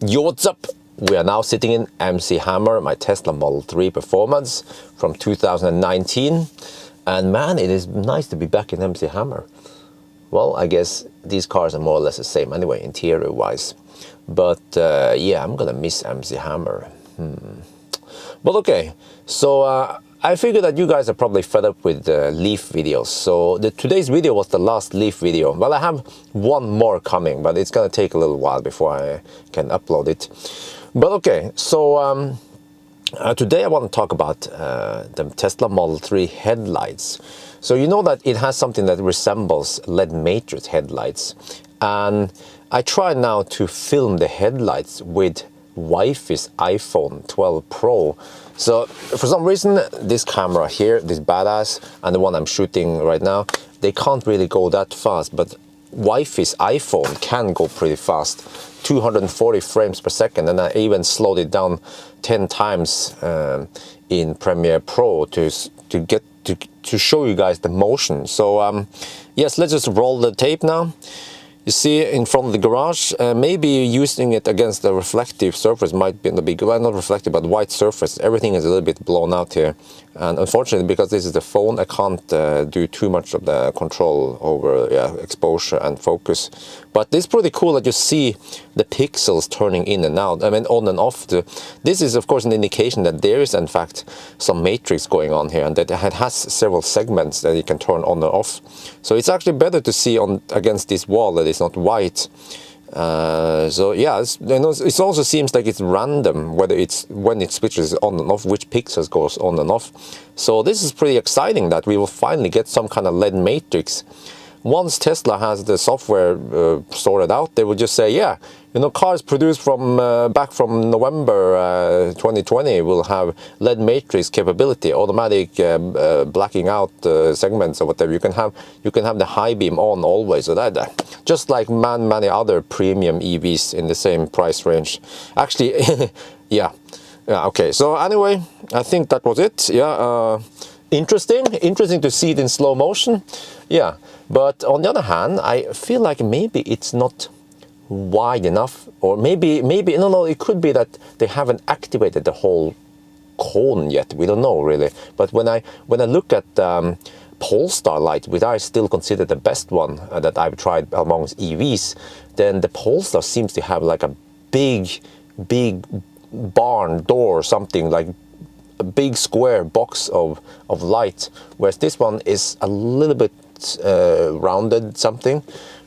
Yo, what's up? We are now sitting in MC Hammer, my Tesla Model 3 Performance from 2019. And man, it is nice to be back in MC Hammer. Well, I guess these cars are more or less the same anyway, interior-wise. But yeah, I'm gonna miss MC Hammer. But okay, so I figured that you guys are probably fed up with Leaf videos. So today's video was the last Leaf video. Well, I have one more coming, but it's gonna take a little while before I can upload it. But okay, so today I want to talk about the Tesla Model 3 headlights. So you know that it has something that resembles LED matrix headlights. And I tried now to film the headlights with wifey's iPhone 12 Pro. So for some reason, this camera here, this badass, and the one I'm shooting right now, they can't really go that fast, but wifey's iPhone can go pretty fast, 240 frames per second, and I even slowed it down 10 times in Premiere Pro to show you guys the motion. So yes, let's just roll the tape now. You see in front of the garage, maybe using it against the reflective surface might be well, not reflective, but white surface. Everything is a little bit blown out here. And unfortunately, because this is the phone, I can't do too much of the control over exposure and focus. But it's pretty cool that you see the pixels turning in and out, I mean on and off. This is of course an indication that there is in fact some matrix going on here, and that it has several segments that you can turn on and off. So it's actually better to see on against this wall that it's not white. So yeah, it also seems like it's random whether it's when it switches on and off, which pixels goes on and off. So this is pretty exciting that we will finally get some kind of LED matrix. Once Tesla has the software sorted out, they will just say, yeah, you know, cars produced from back from November 2020 will have LED matrix capability, automatic blacking out segments or whatever. You can have the high beam on always, so that just like many other premium EVs in the same price range. Actually, yeah, okay. So anyway, I think that was it. Yeah, interesting to see it in slow motion. Yeah. But on the other hand, I feel like maybe it's not wide enough, or maybe no, it could be that they haven't activated the whole cone yet. We don't know really. But when I look at Polestar light, which I still consider the best one that I've tried amongst EVs, then the Polestar seems to have like a big barn door or something, like a big square box of light, whereas this one is a little bit rounded something.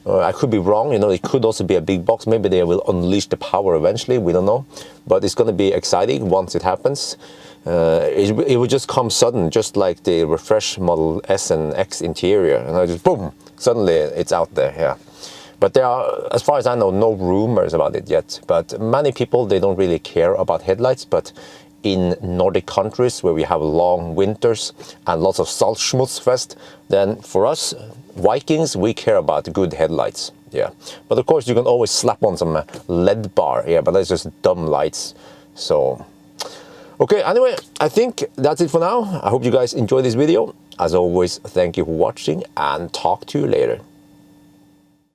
I could be wrong, you know, it could also be a big box. Maybe they will unleash the power eventually, we don't know. But it's going to be exciting once it happens. It will just come sudden, just like the refresh Model S and X interior, and just boom, suddenly it's out there. Yeah. But there are, as far as I know, no rumors about it yet. But many people, they don't really care about headlights, but in Nordic countries where we have long winters and lots of Salzschmutzfest, then for us Vikings, we care about good headlights. Yeah, but of course you can always slap on some LED bar. Yeah, but that's just dumb lights. So okay, anyway, I think that's it for now. I hope you guys enjoyed this video. As always, thank you for watching, and talk to you later.